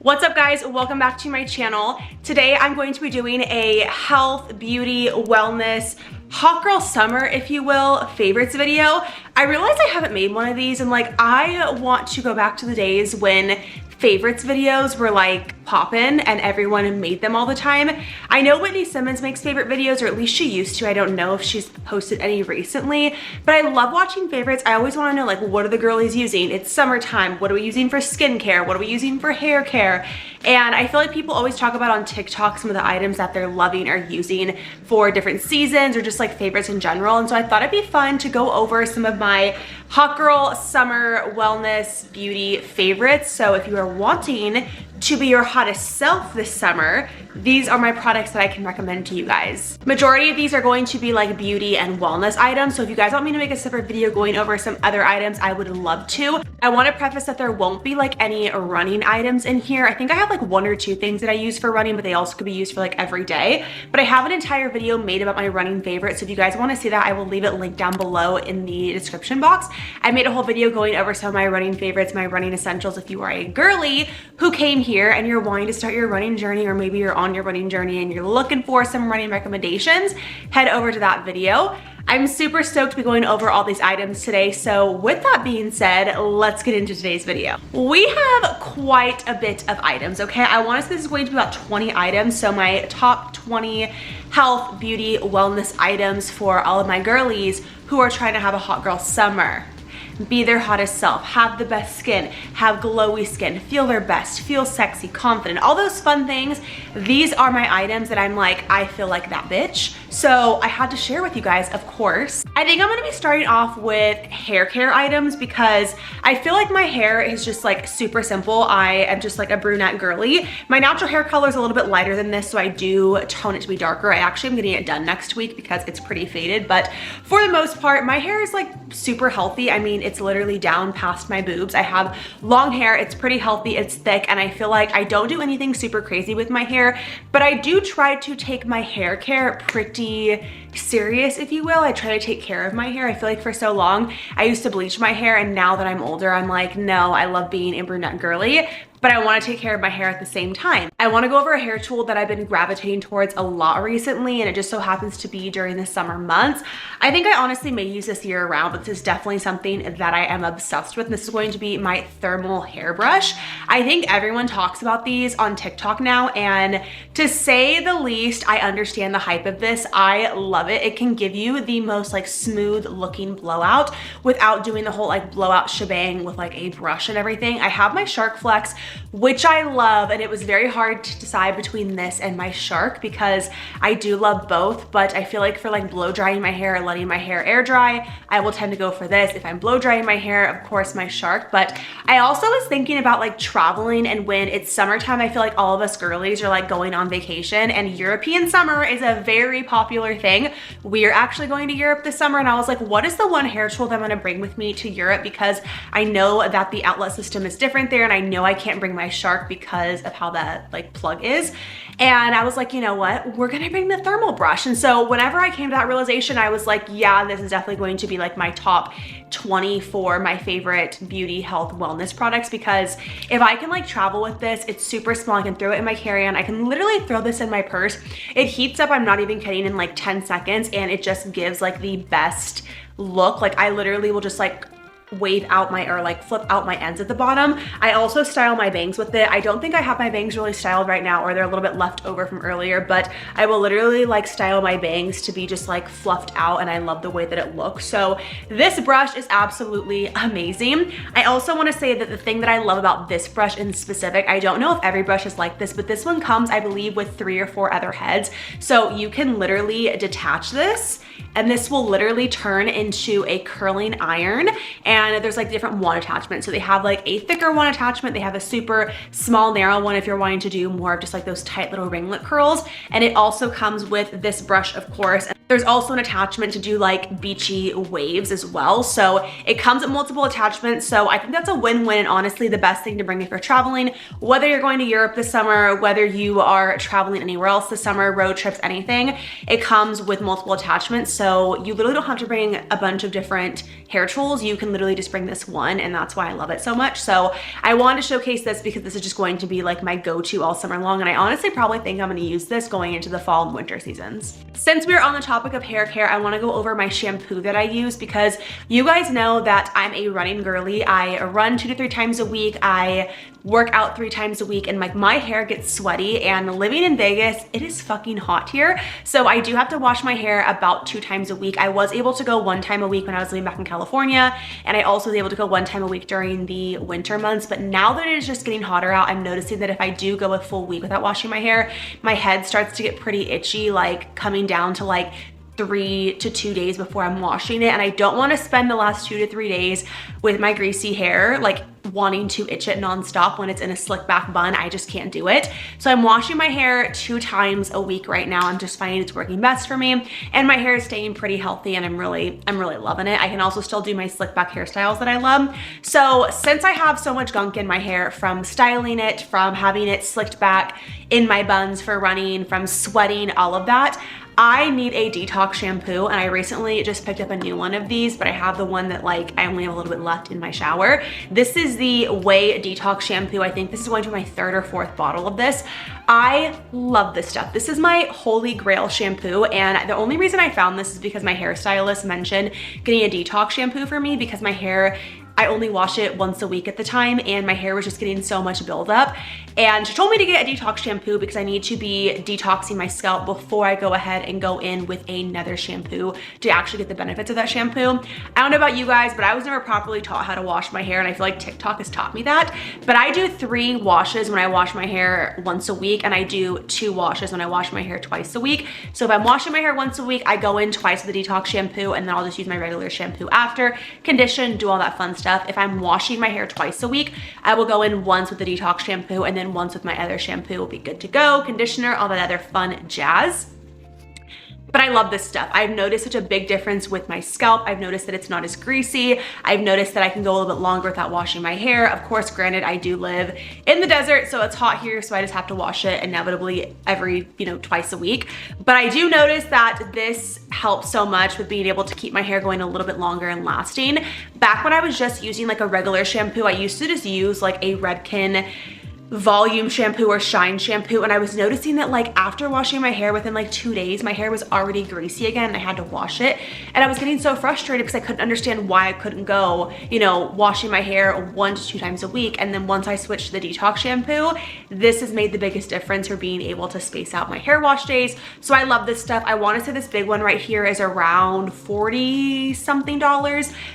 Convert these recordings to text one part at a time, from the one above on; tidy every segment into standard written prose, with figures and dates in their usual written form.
What's up guys, welcome back to my channel. Today I'm going to be doing a health, beauty, wellness, hot girl summer, if you will, favorites video. I realized I haven't made one of these and I want to go back to the days when favorites videos were poppin' and everyone made them all the time. I know Whitney Simmons makes favorite videos, or at least she used to. I don't know if she's posted any recently, but I love watching favorites. I always want to know what are the girlies using? It's summertime. What are we using for skincare? What are we using for hair care? And I feel like people always talk about on TikTok some of the items that they're loving or using for different seasons or just favorites in general. And so I thought it'd be fun to go over some of my hot girl summer wellness beauty favorites. So if you are wanting to be your hottest self this summer, these are my products that I can recommend to you guys. Majority of these are going to be beauty and wellness items. So if you guys want me to make a separate video going over some other items, I would love to. I want to preface that there won't be any running items in here. I think I have one or two things that I use for running, but they also could be used for every day. But I have an entire video made about my running favorites. So if you guys want to see that, I will leave it linked down below in the description box. I made a whole video going over some of my running favorites, my running essentials. If you are a girly who came here and you're wanting to start your running journey, or maybe you're on your running journey and you're looking for some running recommendations, head over to that video. I'm super stoked to be going over all these items today. So with that being said, let's get into today's video. We have quite a bit of items, okay? I want to say this is going to be about 20 items. So my top 20 health, beauty, wellness items for all of my girlies who are trying to have a hot girl summer. Be their hottest self, have the best skin, have glowy skin, feel their best, feel sexy, confident, all those fun things. These are my items that I'm I feel like that bitch. So I had to share with you guys, of course. I think I'm gonna be starting off with hair care items because I feel like my hair is just super simple. I am just a brunette girly. My natural hair color is a little bit lighter than this, so I do tone it to be darker. I actually am getting it done next week because it's pretty faded, but for the most part, my hair is super healthy. I mean, it's literally down past my boobs. I have long hair, it's pretty healthy, it's thick, and I feel I don't do anything super crazy with my hair, but I do try to take my hair care pretty serious, if you will. I try to take care of my hair. I feel for so long, I used to bleach my hair, and now that I'm older, I'm no, I love being a brunette girly, but I want to take care of my hair at the same time. I want to go over a hair tool that I've been gravitating towards a lot recently, and it just so happens to be during the summer months. I think I honestly may use this year round, but this is definitely something that I am obsessed with. And this is going to be my thermal hairbrush. I think everyone talks about these on TikTok now, and to say the least, I understand the hype of this. I love it. It can give you the most smooth looking blowout without doing the whole blowout shebang with a brush and everything. I have my Shark Flex, which I love, and it was very hard to decide between this and my Shark because I do love both, but I feel for blow drying my hair or letting my hair air dry, I will tend to go for this. If I'm blow drying my hair, of course my Shark. But I also was thinking about traveling, and when it's summertime, I feel all of us girlies are going on vacation, and European summer is a very popular thing. We are actually going to Europe this summer, and I was what is the one hair tool that I'm gonna bring with me to Europe, because I know that the outlet system is different there, and I know I can't bring my Shark because of how that plug is. And I was you know what, we're gonna bring the thermal brush. And so whenever I came to that realization, I was yeah, this is definitely going to be my top 20 for my favorite beauty, health, wellness products, because if I can travel with this, it's super small. I can throw it in my carry-on. I can literally throw this in my purse. It heats up, I'm not even kidding, in 10 seconds, and it just gives the best look. I literally will just wave out my, or flip out my ends at the bottom. I also style my bangs with it. I don't think I have my bangs really styled right now, or they're a little bit left over from earlier, but I will literally style my bangs to be just fluffed out, and I love the way that it looks. So this brush is absolutely amazing. I also want to say that the thing that I love about this brush in specific, I don't know if every brush is like this, but this one comes, I believe, with 3 or 4 other heads. So you can literally detach this, and this will literally turn into a curling iron, and there's different wand attachments. So they have a thicker one attachment, they have a super small narrow one if you're wanting to do more of just those tight little ringlet curls, and it also comes with this brush, of course. There's also an attachment to do like beachy waves as well. So it comes with multiple attachments. So I think that's a win-win. Honestly, the best thing to bring if you're traveling, whether you're going to Europe this summer, whether you are traveling anywhere else this summer, road trips, anything, it comes with multiple attachments. So you literally don't have to bring a bunch of different hair tools. You can literally just bring this one, and that's why I love it so much. So I wanted to showcase this because this is just going to be like my go-to all summer long. And I honestly probably think I'm going to use this going into the fall and winter seasons. Since we're on the topic of hair care, I want to go over my shampoo that I use because you guys know that I'm a running girly. I run 2 to 3 times a week. I work out 3 times a week, and like my hair gets sweaty, and living in Vegas, it is fucking hot here. So I do have to wash my hair about 2 times a week. I was able to go 1 time a week when I was living back in California, and I also was able to go 1 time a week during the winter months. But now that it is just getting hotter out, I'm noticing that if I do go a full week without washing my hair, my head starts to get pretty itchy, like coming down to like 3 to 2 days before I'm washing it. And I don't want to spend the last 2 to 3 days with my greasy hair like wanting to itch it nonstop when it's in a slick back bun. I just can't do it. So I'm washing my hair 2 times a week right now. I'm just finding it's working best for me, and my hair is staying pretty healthy, and I'm really loving it. I can also still do my slick back hairstyles that I love. So since I have so much gunk in my hair from styling it, from having it slicked back in my buns for running, from sweating, all of that, I need a detox shampoo, and I recently just picked up a new one of these, but I have the one that like I only have a little bit left in my shower. This is the Way Detox Shampoo. I think this is going to be my 3rd or 4th bottle of this. I love this stuff. This is my holy grail shampoo, and the only reason I found this is because my hairstylist mentioned getting a detox shampoo for me because my hair, I only wash it once a week at the time, and my hair was just getting so much buildup. And she told me to get a detox shampoo because I need to be detoxing my scalp before I go ahead and go in with another shampoo to actually get the benefits of that shampoo. I don't know about you guys, but I was never properly taught how to wash my hair, and I feel like TikTok has taught me that. But I do 3 washes when I wash my hair once a week, and I do 2 washes when I wash my hair twice a week. So if I'm washing my hair once a week, I go in twice with the detox shampoo, and then I'll just use my regular shampoo after, condition, do all that fun stuff. If I'm washing my hair twice a week, I will go in once with the detox shampoo, and then once with my other shampoo. Will be good to go, conditioner, all that other fun jazz. But I love this stuff. I've noticed such a big difference with my scalp. I've noticed that it's not as greasy. I've noticed that I can go a little bit longer without washing my hair. Of course, granted, I do live in the desert, so it's hot here, so I just have to wash it inevitably every, twice a week. But I do notice that this helps so much with being able to keep my hair going a little bit longer and lasting. Back when I was just using like a regular shampoo, I used to just use like a Redken volume shampoo or shine shampoo, and I was noticing that like after washing my hair within like 2 days, my hair was already greasy again and I had to wash it, and I was getting so frustrated because I couldn't understand why I couldn't go washing my hair 1 to 2 times a week. And then once I switched to the detox shampoo, this has made the biggest difference for being able to space out my hair wash days. So I love this stuff. I want to say this big one right here is around $40 something,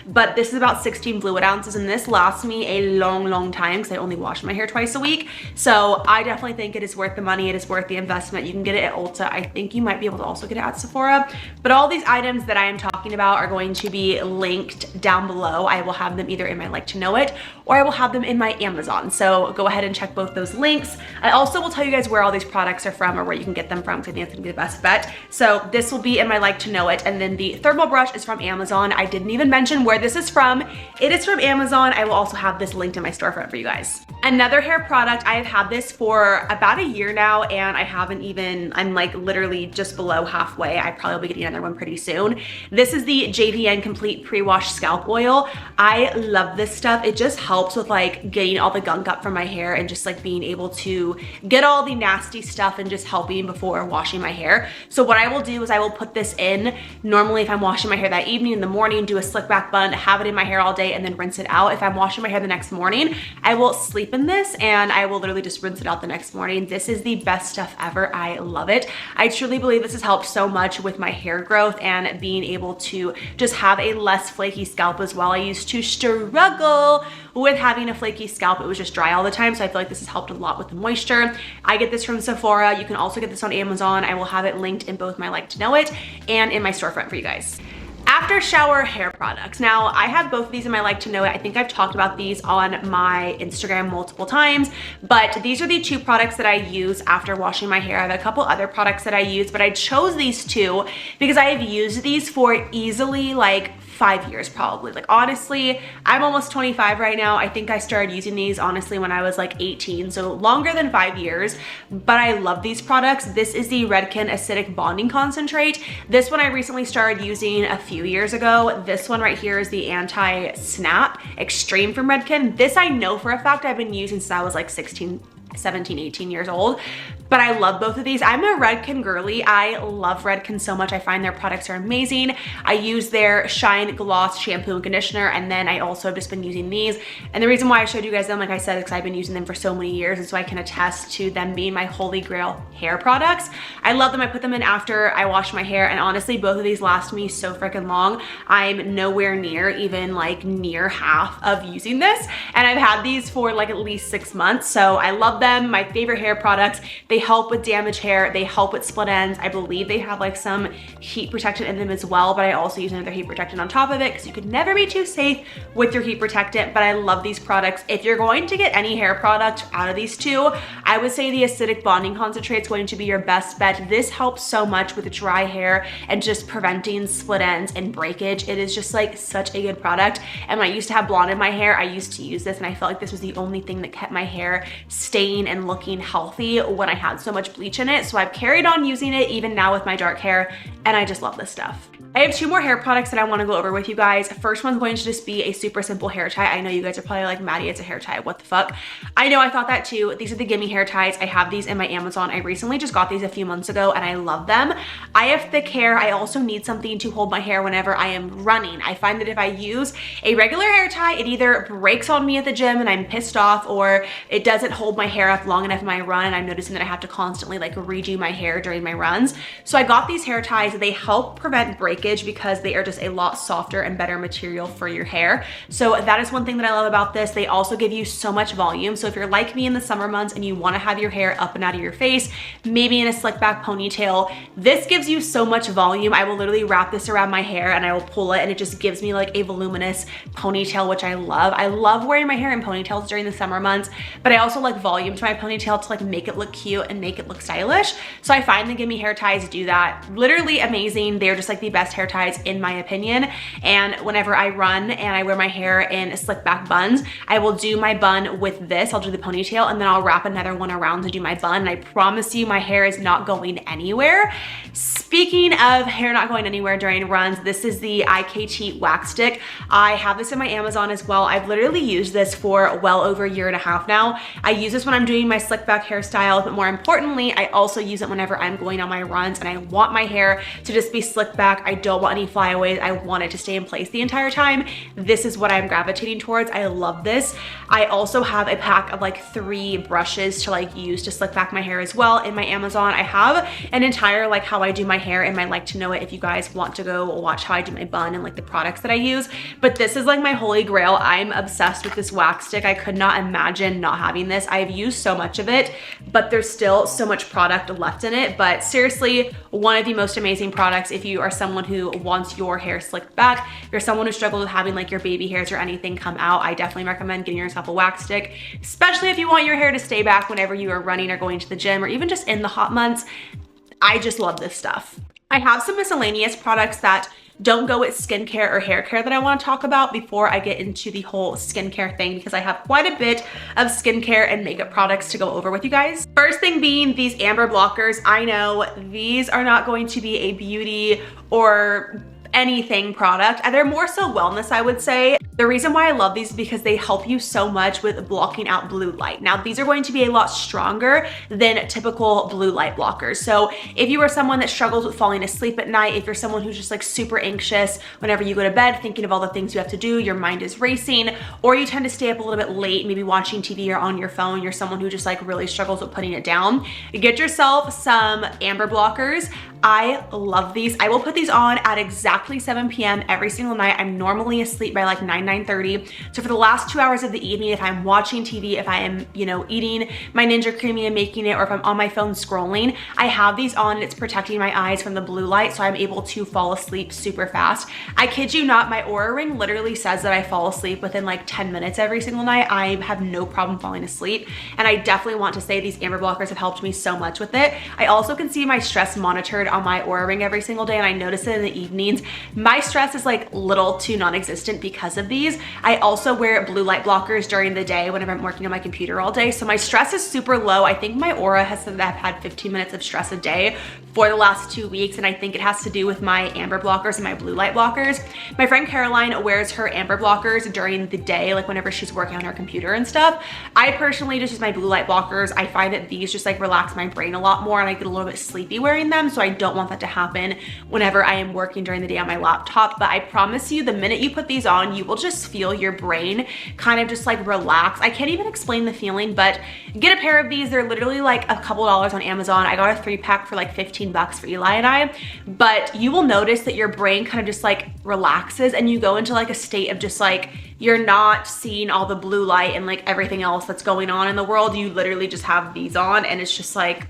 but this is about 16 fluid ounces, and this lasts me a long time because I only wash my hair twice a week. So I definitely think it is worth the money. It is worth the investment. You can get it at Ulta. I think you might be able to also get it at Sephora. But all these items that I am talking about are going to be linked down below. I will have them either in my Like to Know It, or I will have them in my Amazon. So go ahead and check both those links. I also will tell you guys where all these products are from or where you can get them from, because I think it's gonna be the best bet. So this will be in my Like to Know It. And then the thermal brush is from Amazon. I didn't even mention where this is from. It is from Amazon. I will also have this linked in my storefront for you guys. Another hair product, I have had this for about a year now, and I haven't even, I'm like literally just below halfway. I probably will be getting another one pretty soon. This is the JVN Complete Pre-Wash Scalp Oil. I love this stuff. It just helps with like getting all the gunk up from my hair and just like being able to get all the nasty stuff and just helping before washing my hair. So what I will do is I will put this in normally if I'm washing my hair that evening, in the morning, do a slick back bun, have it in my hair all day, and then rinse it out. If I'm washing my hair the next morning, I will sleep in this and I will literally just rinse it out the next morning. This is the best stuff ever. I love it. I truly believe this has helped so much with my hair growth and being able to just have a less flaky scalp as well. I used to struggle with having a flaky scalp. It was just dry all the time. So I feel like this has helped a lot with the moisture. I get this from Sephora. You can also get this on Amazon. I will have it linked in both my Like to Know It and in my storefront for you guys. After shower hair products. Now, I have both of these in my like to know it. I think I've talked about these on my Instagram multiple times, but these are the two products that I use after washing my hair. I have a couple other products that I use, but I chose these two because I have used these for easily like 5 years probably. Like honestly, I'm almost 25 right now. I think I started using these honestly when I was like 18, so longer than 5 years, but I love these products. This is the Redken Acidic Bonding Concentrate. This one I recently started using a few years ago. This one right here is the Anti-Snap Extreme from Redken. This I know for a fact I've been using since I was like 17, 18 years old, but I love both of these. I'm a Redken girly. I love Redken so much. I find their products are amazing. I use their Shine Gloss shampoo and conditioner, and then I also have just been using these. And the reason why I showed you guys them, like I said, is because I've been using them for so many years, and so I can attest to them being my holy grail hair products. I love them. I put them in after I wash my hair, and honestly, both of these last me so freaking long. I'm nowhere near even like near half of using this, and I've had these for like at least 6 months, so I love them. My favorite hair products. They help with damaged hair. They help with split ends. I believe they have like some heat protectant in them as well, but I also use another heat protectant on top of it because you could never be too safe with your heat protectant, but I love these products. If you're going to get any hair product out of these two, I would say the Acidic Bonding Concentrate is going to be your best bet. This helps so much with dry hair and just preventing split ends and breakage. It is just like such a good product. And when I used to have blonde in my hair, I used to use this, and I felt like this was the only thing that kept my hair staying and looking healthy when I had so much bleach in it. So I've carried on using it even now with my dark hair, and I just love this stuff. I have two more hair products that I want to go over with you guys. First one's going to just be a super simple hair tie. I know you guys are probably like, Maddie, it's a hair tie. What the fuck? I know, I thought that too. These are the Gimme hair ties. I have these in my Amazon. I recently just got these a few months ago, and I love them. I have thick hair. I also need something to hold my hair whenever I am running. I find that if I use a regular hair tie, it either breaks on me at the gym and I'm pissed off, or it doesn't hold my hair up long enough in my run, and I'm noticing that I have to constantly like redo my hair during my runs. So I got these hair ties. They help prevent breakage because they are just a lot softer and better material for your hair. So that is one thing that I love about this. They also give you so much volume. So if you're like me in the summer months and you want to have your hair up and out of your face, maybe in a slick back ponytail, this gives you so much volume. I will literally wrap this around my hair and I will pull it, and it just gives me like a voluminous ponytail, which I love. I love wearing my hair in ponytails during the summer months, but I also like volume to my ponytail to like make it look cute and make it look stylish. So I find the Gimme hair ties do that. Literally amazing. They're just like the best hair ties in my opinion. And whenever I run and I wear my hair in slick back buns, I will do my bun with this. I'll do the ponytail, and then I'll wrap another one around to do my bun. And I promise you, my hair is not going anywhere. Speaking of hair not going anywhere during runs, this is the IKT Wax Stick. I have this in my Amazon as well. I've literally used this for well over a year and a half now. I use this when I'm doing my slick back hairstyle, but more importantly, I also use it whenever I'm going on my runs and I want my hair to just be slick back. I don't want any flyaways. I want it to stay in place the entire time. This is what I'm gravitating towards. I love this. I also have a pack of like 3 brushes to like use to slick back my hair as well in my Amazon. I have an entire like how I do my hair in my like to know it if you guys want to go watch how I do my bun and like the products that I use. But this is like my holy grail. I'm obsessed with this wax stick. I could not imagine not having this. I've used so much of it, but there's still so much product left in it. But seriously, one of the most amazing products if you are someone who wants your hair slicked back, if you're someone who struggles with having like your baby hairs or anything come out, I definitely recommend getting yourself a wax stick, especially if you want your hair to stay back whenever you are running or going to the gym or even just in the hot months. I just love this stuff. I have some miscellaneous products that don't go with skincare or hair care that I want to talk about before I get into the whole skincare thing, because I have quite a bit of skincare and makeup products to go over with you guys. First thing being these amber blockers. I know these are not going to be a beauty or anything product. They're more so wellness, I would say. The reason why I love these is because they help you so much with blocking out blue light. Now, these are going to be a lot stronger than typical blue light blockers. So if you are someone that struggles with falling asleep at night, if you're someone who's just like super anxious whenever you go to bed, thinking of all the things you have to do, your mind is racing, or you tend to stay up a little bit late, maybe watching TV or on your phone, you're someone who just like really struggles with putting it down, get yourself some amber blockers. I love these. I will put these on at exactly 7 p.m. every single night. I'm normally asleep by like 9, 9:30. So for the last 2 hours of the evening, if I'm watching TV, if I am, you know, eating my Ninja Creamy and making it, or if I'm on my phone scrolling, I have these on and it's protecting my eyes from the blue light, so I'm able to fall asleep super fast. I kid you not, my Oura Ring literally says that I fall asleep within like 10 minutes every single night. I have no problem falling asleep, and I definitely want to say these amber blockers have helped me so much with it. I also can see my stress monitored on my Oura Ring every single day, and I notice it in the evenings. My stress is like little to non-existent because of these. I also wear blue light blockers during the day whenever I'm working on my computer all day, so my stress is super low. I think my Oura has said that I've had 15 minutes of stress a day for the last 2 weeks, and I think it has to do with my amber blockers and my blue light blockers. My friend Caroline wears her amber blockers during the day, like whenever she's working on her computer and stuff. I personally just use my blue light blockers. I find that these just like relax my brain a lot more, and I get a little bit sleepy wearing them, so I don't want that to happen whenever I am working during the day on my laptop. But I promise you, the minute you put these on, you will just feel your brain kind of just like relax. I can't even explain the feeling, but get a pair of these. They're literally like a couple dollars on Amazon. I got a 3-pack for like 15 bucks for Eli and I, but you will notice that your brain kind of just like relaxes, and you go into like a state of just like, you're not seeing all the blue light and like everything else that's going on in the world. You literally just have these on, and it's just like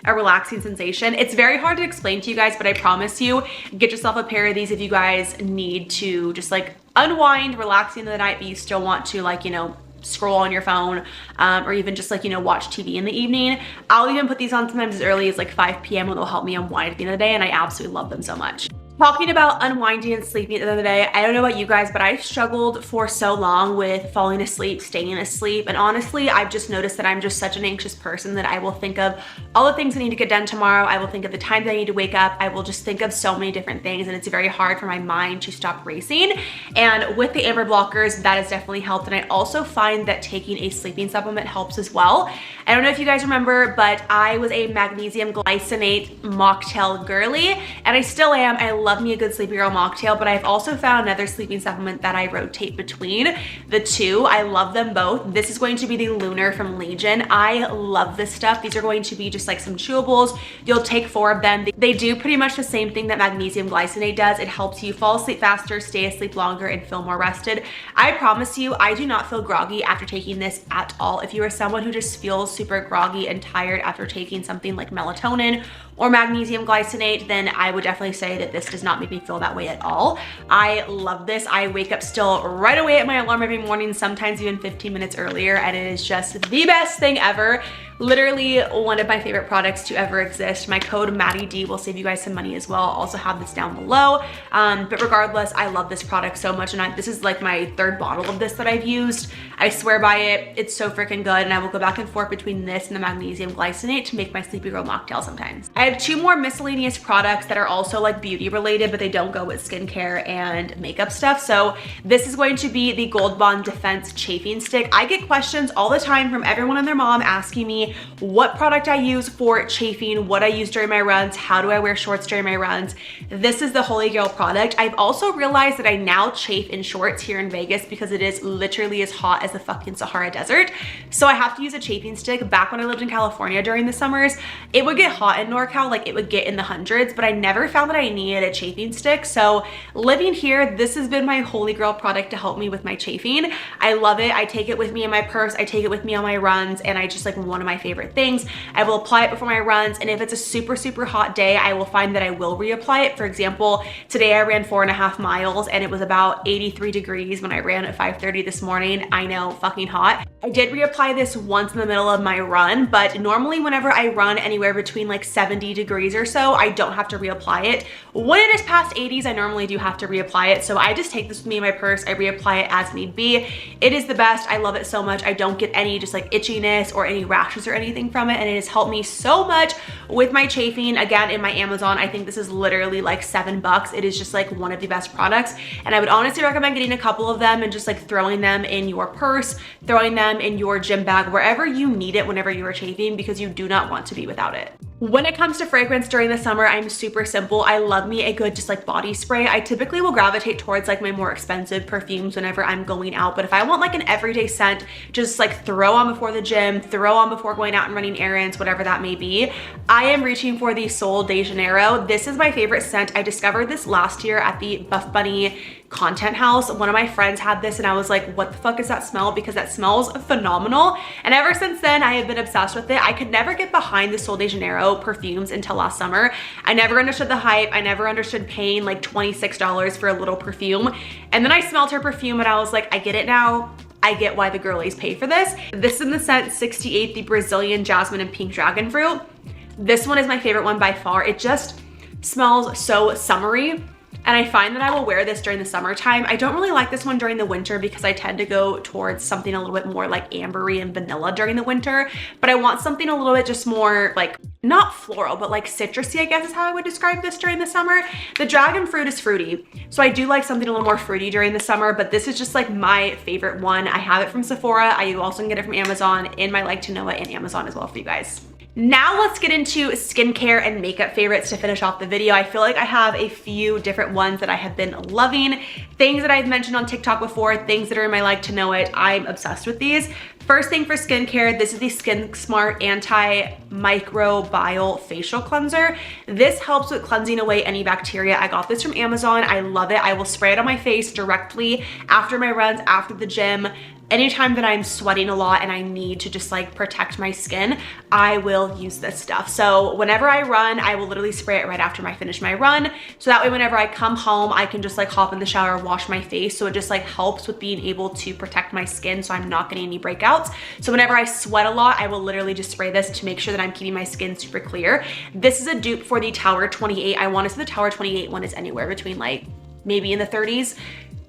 a relaxing sensation. It's very hard to explain to you guys, but I promise you, get yourself a pair of these if you guys need to just like unwind, relax into the night, but you still want to, like, you know, scroll on your phone, or even just like, you know, watch TV in the evening. I'll even put these on sometimes as early as like 5 p.m. when they'll help me unwind at the end of the day, and I absolutely love them so much. Talking about unwinding and sleeping at the end of the day, I don't know about you guys, but I've struggled for so long with falling asleep, staying asleep, and honestly, I've just noticed that I'm just such an anxious person that I will think of all the things I need to get done tomorrow. I will think of the time that I need to wake up. I will just think of so many different things, and it's very hard for my mind to stop racing. And with the amber blockers, that has definitely helped. And I also find that taking a sleeping supplement helps as well. I don't know if you guys remember, but I was a magnesium glycinate mocktail girly, and I still am. I love me a good sleepy girl mocktail, but I've also found another sleeping supplement that I rotate between the two. I love them both. This is going to be the Lunar from Legion. I love this stuff. These are going to be just like some chewables. You'll take 4 of them. They do pretty much the same thing that magnesium glycinate does. It helps you fall asleep faster, stay asleep longer, and feel more rested. I promise you, I do not feel groggy after taking this at all. If you are someone who just feels super groggy and tired after taking something like melatonin or magnesium glycinate, then I would definitely say that this does not make me feel that way at all. I love this. I wake up still right away at my alarm every morning, sometimes even 15 minutes earlier, and it is just the best thing ever. Literally one of my favorite products to ever exist. My code MADID will save you guys some money as well. I'll also have this down below. But regardless, I love this product so much, and this is like my 3rd bottle of this that I've used. I swear by it. It's so freaking good, and I will go back and forth between this and the magnesium glycinate to make my sleepy girl mocktail sometimes. I have 2 more miscellaneous products that are also like beauty related, but they don't go with skincare and makeup stuff. So this is going to be the Gold Bond Defense Chafing Stick. I get questions all the time from everyone and their mom asking me what product I use for chafing, what I use during my runs, how do I wear shorts during my runs. This is the holy grail product. I've also realized that I now chafe in shorts here in Vegas because it is literally as hot as the fucking Sahara Desert. So I have to use a chafing stick. Back when I lived in California during the summers, it would get hot in NorCal, like it would get in the hundreds, but I never found that I needed a chafing stick. So living here, this has been my holy grail product to help me with my chafing. I love it. I take it with me in my purse. I take it with me on my runs, and I just like one of my favorite things. I will apply it before my runs, and if it's a super, super hot day, I will find that I will reapply it. For example, today I ran 4.5 miles, and it was about 83 degrees when I ran at 5:30 this morning. I know, fucking hot. I did reapply this once in the middle of my run, but normally whenever I run anywhere between like 70 degrees or so, I don't have to reapply it. When it is past 80s, I normally do have to reapply it. So I just take this with me in my purse. I reapply it as need be. It is the best. I love it so much. I don't get any just like itchiness or any rashes or anything from it, and it has helped me so much with my chafing. Again, in my Amazon, I think this is literally like $7. It is just like one of the best products, and I would honestly recommend getting a couple of them and just like throwing them in your purse, throwing them in your gym bag, wherever you need it whenever you are chafing, because you do not want to be without it. When it comes to fragrance during the summer, I'm super simple. I love me a good just like body spray. I typically will gravitate towards like my more expensive perfumes whenever I'm going out, but if I want like an everyday scent, just like throw on before the gym, throw on before going out and running errands, whatever that may be, I am reaching for the Sol de Janeiro. This is my favorite scent. I discovered this last year at the Buffbunny content house. One of my friends had this and I was like, what the fuck is that smell? Because that smells phenomenal. And ever since then, I have been obsessed with it. I could never get behind the Sol de Janeiro perfumes until last summer. I never understood the hype. I never understood paying like $26 for a little perfume. And then I smelled her perfume and I was like, I get it now. I get why the girlies pay for this. This is in the scent 68, the Brazilian Jasmine and Pink Dragon Fruit. This one is my favorite one by far. It just smells so summery. And I find that I will wear this during the summertime. I don't really like this one during the winter because I tend to go towards something a little bit more like ambery and vanilla during the winter. But I want something a little bit just more like, not floral, but like citrusy, I guess is how I would describe this during the summer. The dragon fruit is fruity. So I do like something a little more fruity during the summer, but this is just like my favorite one. I have it from Sephora. I also can get it from Amazon in my Like to Know It and Amazon as well for you guys. Now let's get into skincare and makeup favorites to finish off the video. I feel like I have a few different ones that I have been loving, things that I've mentioned on TikTok before, things that are in my Like to Know It. I'm obsessed with these. First thing for skincare, this is the Skin Smart Anti-Microbial Facial Cleanser. This helps with cleansing away any bacteria. I got this from Amazon. I love it. I will spray it on my face directly after my runs, after the gym. Anytime that I'm sweating a lot and I need to just like protect my skin, I will use this stuff. So whenever I run, I will literally spray it right after I finish my run. So that way, whenever I come home, I can just like hop in the shower, wash my face. So it just like helps with being able to protect my skin so I'm not getting any breakouts. So whenever I sweat a lot, I will literally just spray this to make sure that I'm keeping my skin super clear. This is a dupe for the Tower 28. I want to say the Tower 28 one is anywhere between like maybe in the 30s.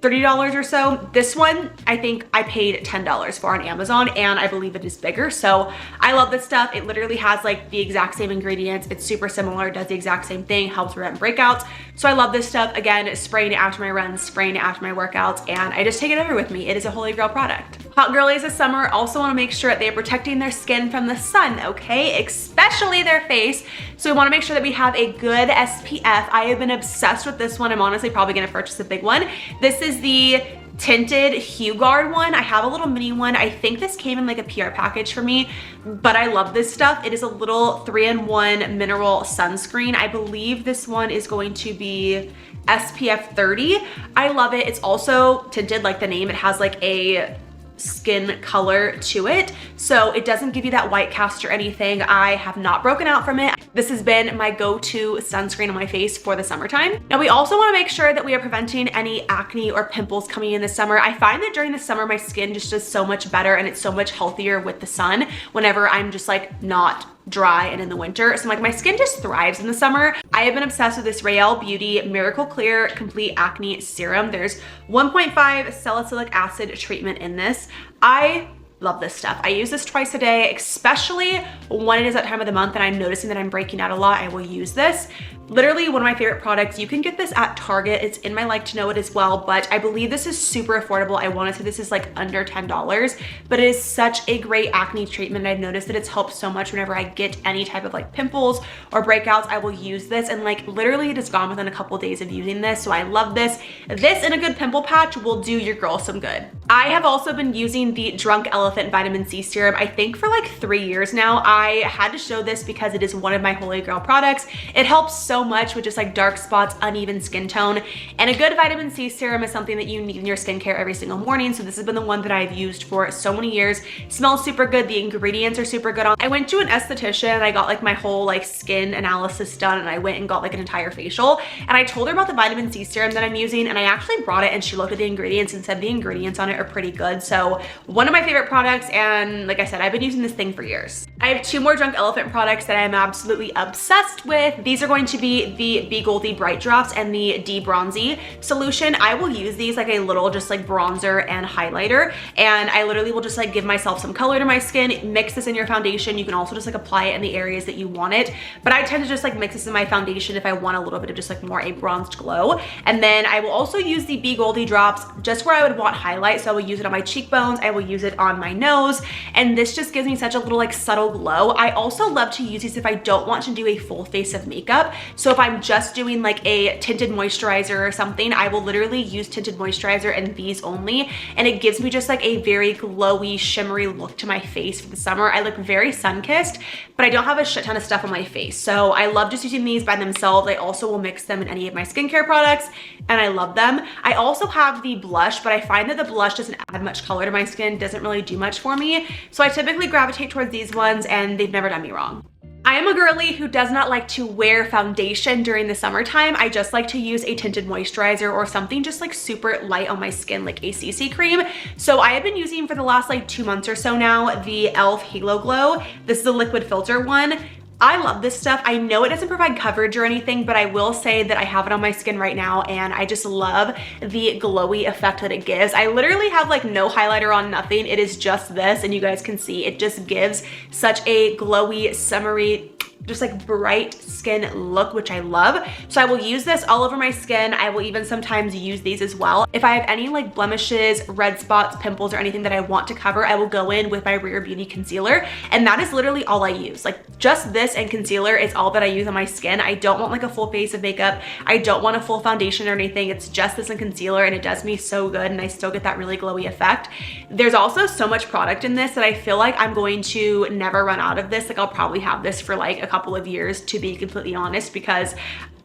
$30 or so. This one, I think I paid $10 for on Amazon and I believe it is bigger. So I love this stuff. It literally has like the exact same ingredients. It's super similar, does the exact same thing, helps prevent breakouts. So I love this stuff. Again, spraying it after my runs, spraying it after my workouts, and I just take it everywhere with me. It is a holy grail product. Hot girlies this summer also want to make sure that they are protecting their skin from the sun, okay? Especially their face. So we want to make sure that we have a good SPF. I have been obsessed with this one. I'm honestly probably going to purchase a big one. This is the tinted HuGuard one. I have a little mini one. I think this came in like a PR package for me, but I love this stuff. It is a little 3-in-1 mineral sunscreen. I believe this one is going to be SPF 30. I love it. It's also tinted like the name. It has like a skin color to it, so it doesn't give you that white cast or anything. I have not broken out from it. This has been my go-to sunscreen on my face for the summertime. Now we also want to make sure that we are preventing any acne or pimples coming in the summer. I find that during the summer my skin just does so much better and it's so much healthier with the sun whenever I'm just like not dry and in the winter. So like my skin just thrives in the summer. I have been obsessed with this Real Beauty Miracle Clear Complete Acne Serum. There's 1.5 salicylic acid treatment in this. I love this stuff. I use this twice a day, especially when it is that time of the month and I'm noticing that I'm breaking out a lot. I will use this. Literally one of my favorite products. You can get this at Target. It's in my Like to Know It as well, but I believe this is super affordable. I want to say this is like under $10, but it is such a great acne treatment. I've noticed that it's helped so much whenever I get any type of like pimples or breakouts, I will use this, and like literally it is gone within a couple days of using this. So I love this. This and a good pimple patch will do your girl some good. I have also been using the Drunk Elephant Vitamin C Serum, I think for like 3 years now. I had to show this because it is one of my holy grail products. It helps so much with just like dark spots, uneven skin tone, and a good vitamin C serum is something that you need in your skincare every single morning. So this has been the one that I've used for so many years. It smells super good. The ingredients are super good. I went to an esthetician and I got like my whole like skin analysis done, and I went and got like an entire facial, and I told her about the vitamin C serum that I'm using, and I actually brought it and she looked at the ingredients and said the ingredients on it are pretty good. So one of my favorite products, and like I said, I've been using this thing for years. I have 2 more Drunk Elephant products that I'm absolutely obsessed with. These are going to be the Be Goldy Bright Drops and the D Bronzy Solution. I will use these like a little just like bronzer and highlighter, and I literally will just like give myself some color to my skin. Mix this in your foundation. You can also just like apply it in the areas that you want it, but I tend to just like mix this in my foundation if I want a little bit of just like more a bronzed glow. And then I will also use the Be Goldy Drops just where I would want highlight. So I will use it on my cheekbones, I will use it on my nose, and this just gives me such a little like subtle glow. I also love to use these if I don't want to do a full face of makeup. So if I'm just doing like a tinted moisturizer or something, I will literally use tinted moisturizer and these only, and it gives me just like a very glowy, shimmery look to my face for the summer. I look very sun-kissed, but I don't have a shit ton of stuff on my face. So I love just using these by themselves. I also will mix them in any of my skincare products, and I love them. I also have the blush, but I find that the blush doesn't add much color to my skin, doesn't really do much for me. So I typically gravitate towards these ones, and they've never done me wrong. I am a girly who does not like to wear foundation during the summertime. I just like to use a tinted moisturizer or something just like super light on my skin, like a CC cream. So I have been using for the last like 2 months or so now the e.l.f. Halo Glow. This is a liquid filter one. I love this stuff. I know it doesn't provide coverage or anything, but I will say that I have it on my skin right now, and I just love the glowy effect that it gives. I literally have like no highlighter on, nothing. It is just this, and you guys can see it just gives such a glowy, summery, just like bright skin look, which I love. So I will use this all over my skin. I will even sometimes use these as well. If I have any like blemishes, red spots, pimples, or anything that I want to cover, I will go in with my Rare Beauty concealer, and that is literally all I use. Like just this and concealer is all that I use on my skin. I don't want like a full face of makeup. I don't want a full foundation or anything. It's just this and concealer, and it does me so good, and I still get that really glowy effect. There's also so much product in this that I feel like I'm going to never run out of this. Like I'll probably have this for like a couple of years, to be completely honest, because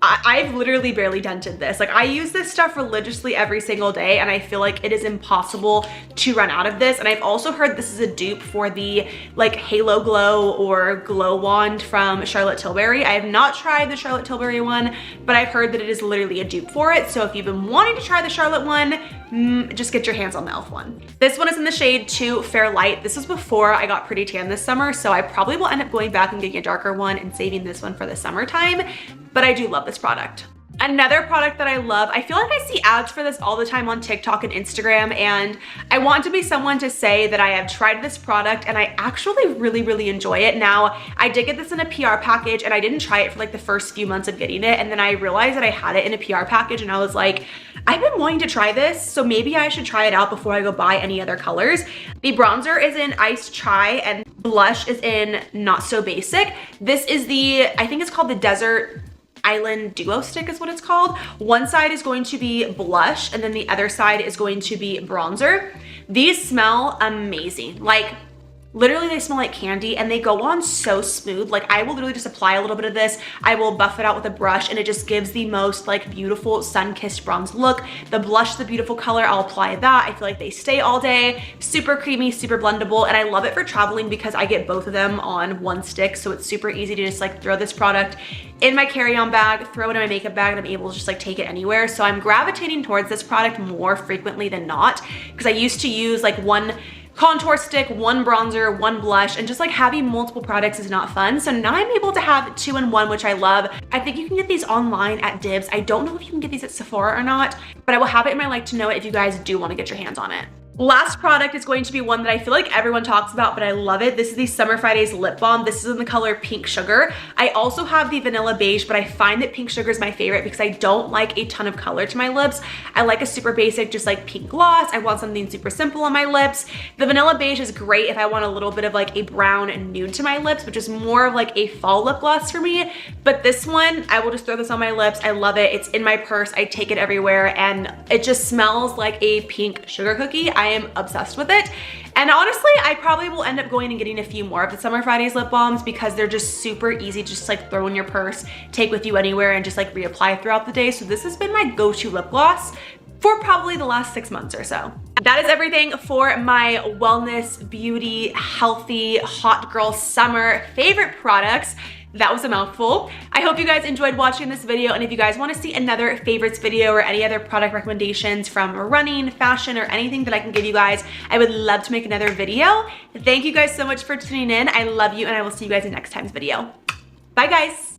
I've literally barely dented this. Like I use this stuff religiously every single day, and I feel like it is impossible to run out of this. And I've also heard this is a dupe for the like Halo Glow or Glow Wand from Charlotte Tilbury. I have not tried the Charlotte Tilbury one, but I've heard that it is literally a dupe for it. So if you've been wanting to try the Charlotte one, just get your hands on the e.l.f. one. This one is in the shade 2 Fair Light. This was before I got pretty tan this summer, so I probably will end up going back and getting a darker one and saving this one for the summertime, but I do love this product. Another product that I love, I feel like I see ads for this all the time on TikTok and Instagram, and I want to be someone to say that I have tried this product and I actually really enjoy it. Now, I did get this in a PR package, and I didn't try it for like the first few months of getting it, and then I realized that I had it in a PR package, and I was like, I've been wanting to try this, so maybe I should try it out before I go buy any other colors. The bronzer is in Iced Chai, and blush is in Not So Basic. This is the, I think it's called the Desert Island Duo Stick is what it's called. One side is going to be blush, and then the other side is going to be bronzer. These smell amazing. Like literally they smell like candy, and they go on so smooth. Like I will literally just apply a little bit of this, I will buff it out with a brush, and it just gives the most like beautiful sun-kissed bronze look. The blush, the beautiful color, I'll apply that. I feel like they stay all day, super creamy, super blendable, and I love it for traveling because I get both of them on one stick, so it's super easy to just like throw this product in my carry-on bag, throw it in my makeup bag, and I'm able to just like take it anywhere. So I'm gravitating towards this product more frequently than not, because I used to use like one contour stick, one bronzer, one blush, and just like having multiple products is not fun. So now I'm able to have 2 in 1, which I love. I think you can get these online at Dibs. I don't know if you can get these at Sephora or not, but I will have it in my like to know it if you guys do want to get your hands on it. Last product is going to be one that I feel like everyone talks about, but I love it. This is the Summer Fridays Lip Balm. This is in the color Pink Sugar. I also have the Vanilla Beige, but I find that Pink Sugar is my favorite because I don't like a ton of color to my lips. I like a super basic, just like pink gloss. I want something super simple on my lips. The Vanilla Beige is great if I want a little bit of like a brown and nude to my lips, which is more of like a fall lip gloss for me. But this one, I will just throw this on my lips. I love it. It's in my purse. I take it everywhere, and it just smells like a pink sugar cookie. I am obsessed with it. And honestly, I probably will end up going and getting a few more of the Summer Fridays lip balms because they're just super easy to just like throw in your purse, take with you anywhere, and just like reapply throughout the day. So this has been my go-to lip gloss for probably the last 6 months or so. That is everything for my wellness, beauty, healthy, hot girl summer favorite products. That was a mouthful. I hope you guys enjoyed watching this video, and if you guys want to see another favorites video or any other product recommendations from running, fashion, or anything that I can give you guys, I would love to make another video. Thank you guys so much for tuning in. I love you, and I will see you guys in next time's video. Bye guys.